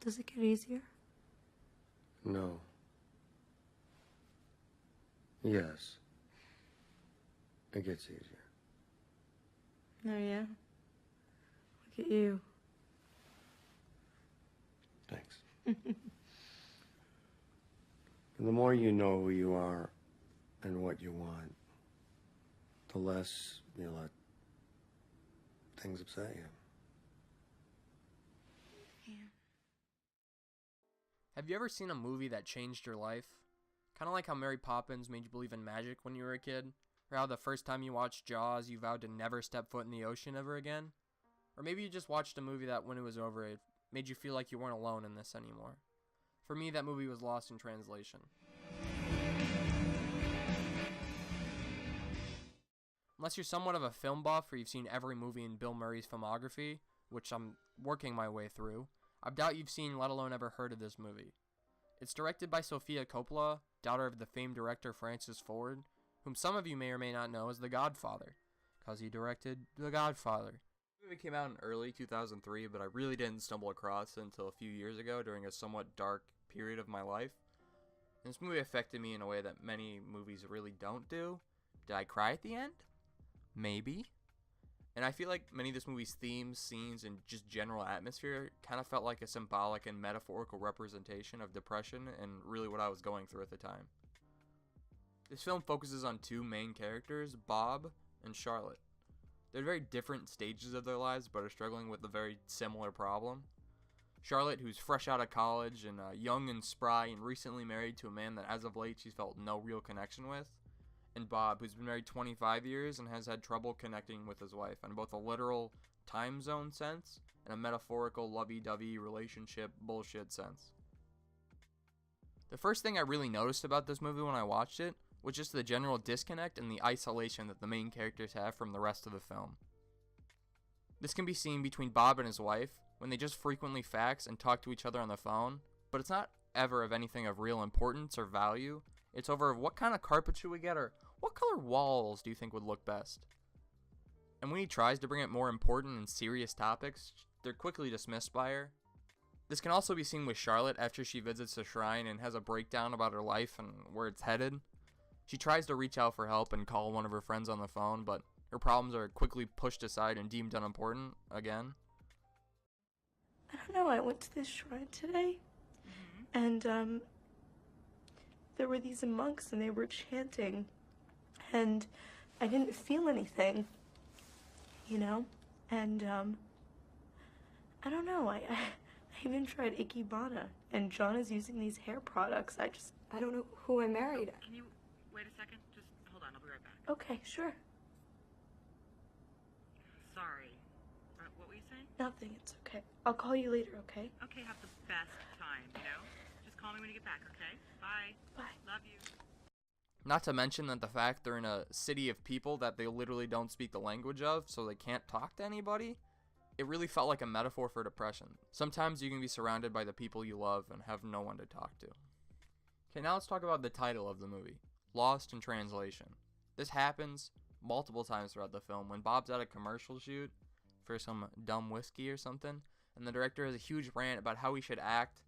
Does it get easier? No. Yes. It gets easier. Oh, yeah? Look at you. Thanks. The more you know who you are and what you want, the less you let things upset you. Yeah. Have you ever seen a movie that changed your life? Kind of like how Mary Poppins made you believe in magic when you were a kid? Or how the first time you watched Jaws, you vowed to never step foot in the ocean ever again? Or maybe you just watched a movie that when it was over, it made you feel like you weren't alone in this anymore. For me, that movie was Lost in Translation. Unless you're somewhat of a film buff or you've seen every movie in Bill Murray's filmography, which I'm working my way through, I doubt you've seen, let alone ever heard of this movie. It's directed by Sofia Coppola, daughter of the famed director Francis Ford, whom some of you may or may not know as The Godfather, because he directed The Godfather. The movie came out in early 2003, but I really didn't stumble across it until a few years ago during a somewhat dark period of my life. And this movie affected me in a way that many movies really don't do. Did I cry at the end? Maybe. And I feel like many of this movie's themes, scenes, and just general atmosphere kind of felt like a symbolic and metaphorical representation of depression and really what I was going through at the time. This film focuses on two main characters, Bob and Charlotte. They're at very different stages of their lives, but are struggling with a very similar problem. Charlotte, who's fresh out of college and young and spry and recently married to a man that as of late she's felt no real connection with. And Bob, who's been married 25 years and has had trouble connecting with his wife in both a literal time zone sense and a metaphorical lovey-dovey relationship bullshit sense. The first thing I really noticed about this movie when I watched it was just the general disconnect and the isolation that the main characters have from the rest of the film. This can be seen between Bob and his wife when they just frequently fax and talk to each other on the phone, but it's not ever of anything of real importance or value. It's over what kind of carpet should we get or what color walls do you think would look best? And when he tries to bring up more important and serious topics, they're quickly dismissed by her. This can also be seen with Charlotte after she visits the shrine and has a breakdown about her life and where it's headed. She tries to reach out for help and call one of her friends on the phone, but her problems are quickly pushed aside and deemed unimportant again. I don't know, I went to this shrine today, and there were these monks and they were chanting, and I didn't feel anything, you know, and I don't know, I even tried Ikebana, and John is using these hair products. I don't know who I married. Oh, can you wait a second? Just hold on, I'll be right back. Okay, sure. Sorry. What were you saying? Nothing, it's okay. I'll call you later, okay? Okay, have the best time, you know? Just call me when you get back, okay? Bye. Bye. Love you. Not to mention that the fact they're in a city of people that they literally don't speak the language of, so they can't talk to anybody. It really felt like a metaphor for depression. Sometimes you can be surrounded by the people you love and have no one to talk to. Okay, now let's talk about the title of the movie, Lost in Translation. This happens multiple times throughout the film when Bob's at a commercial shoot for some dumb whiskey or something, and the director has a huge rant about how he should act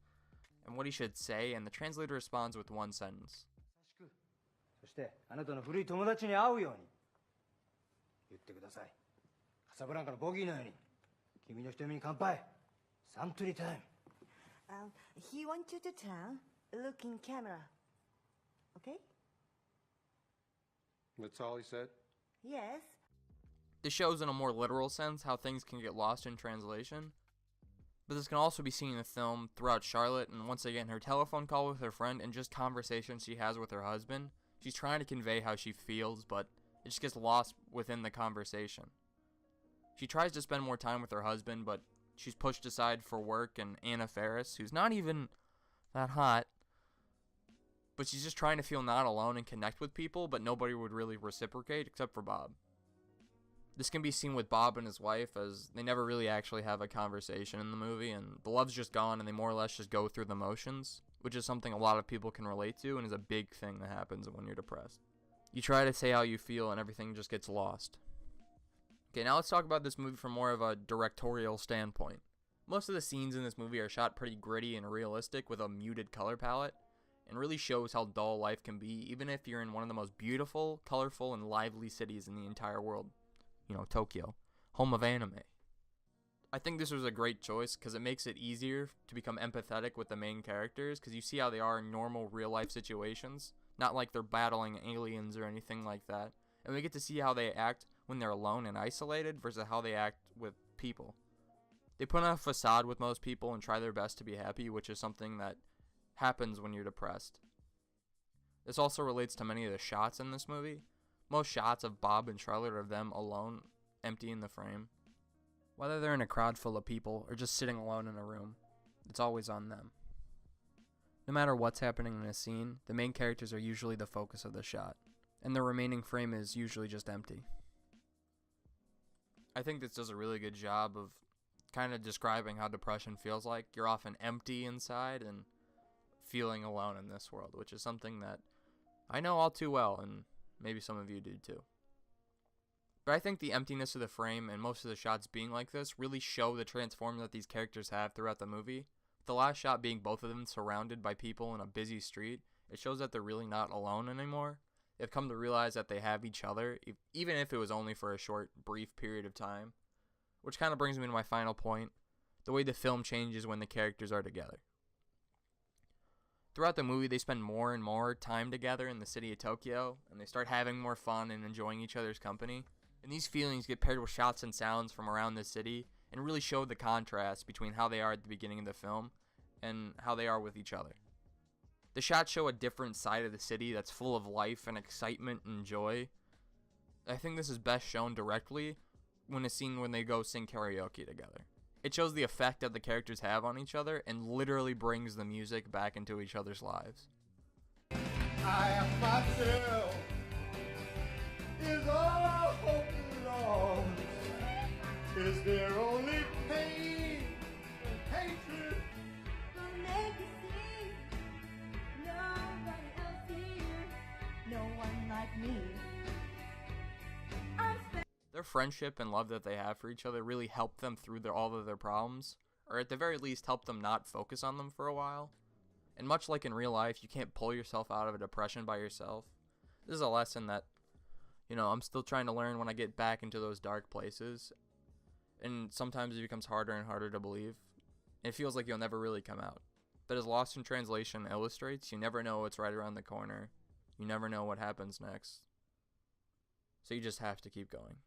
and what he should say, and the translator responds with one sentence. そしてあなたの古い友達に会うように言ってください。カサブランカのボギーのように君の瞳に乾杯。サントリータイム。He wants you to turn, look in camera. Okay? That's all he said? Yes. This shows in a more literal sense how things can get lost in translation. But this can also be seen in the film throughout Charlotte and once again her telephone call with her friend and just conversations she has with her husband. She's trying to convey how she feels, but it just gets lost within the conversation. She tries to spend more time with her husband, but she's pushed aside for work and Anna Faris, who's not even that hot. But she's just trying to feel not alone and connect with people, but nobody would really reciprocate except for Bob. This can be seen with Bob and his wife, as they never really actually have a conversation in the movie, and the love's just gone and they more or less just go through the motions, which is something a lot of people can relate to and is a big thing that happens when you're depressed. You try to say how you feel and everything just gets lost. Okay, now let's talk about this movie from more of a directorial standpoint. Most of the scenes in this movie are shot pretty gritty and realistic with a muted color palette, and really shows how dull life can be even if you're in one of the most beautiful, colorful, and lively cities in the entire world. You know, Tokyo, home of anime. I think this was a great choice because it makes it easier to become empathetic with the main characters because you see how they are in normal real life situations, not like they're battling aliens or anything like that. And we get to see how they act when they're alone and isolated versus how they act with people. They put on a facade with most people and try their best to be happy, which is something that happens when you're depressed. This also relates to many of the shots in this movie. Most shots of Bob and Charlotte are of them alone, empty in the frame. Whether they're in a crowd full of people or just sitting alone in a room, it's always on them. No matter what's happening in a scene, the main characters are usually the focus of the shot, and the remaining frame is usually just empty. I think this does a really good job of kind of describing how depression feels like. You're often empty inside and feeling alone in this world, which is something that I know all too well, and maybe some of you do too. But I think the emptiness of the frame and most of the shots being like this really show the transform that these characters have throughout the movie. The last shot being both of them surrounded by people in a busy street, it shows that they're really not alone anymore. They've come to realize that they have each other, even if it was only for a short, brief period of time. Which kind of brings me to my final point, the way the film changes when the characters are together. Throughout the movie, they spend more and more time together in the city of Tokyo, and they start having more fun and enjoying each other's company. And these feelings get paired with shots and sounds from around the city and really show the contrast between how they are at the beginning of the film and how they are with each other. The shots show a different side of the city that's full of life and excitement and joy. I think this is best shown directly when they go sing karaoke together. It shows the effect that the characters have on each other and literally brings the music back into each other's lives. I am myself is all hope lost. Is there only pain and hatred? Will make you see nobody else here, no one like me. Their friendship and love that they have for each other really help them through all of their problems, or at the very least help them not focus on them for a while. And much like in real life, you can't pull yourself out of a depression by yourself. This is a lesson that, I'm still trying to learn when I get back into those dark places. And sometimes it becomes harder and harder to believe. It feels like you'll never really come out. But as Lost in Translation illustrates, you never know what's right around the corner. You never know what happens next. So you just have to keep going.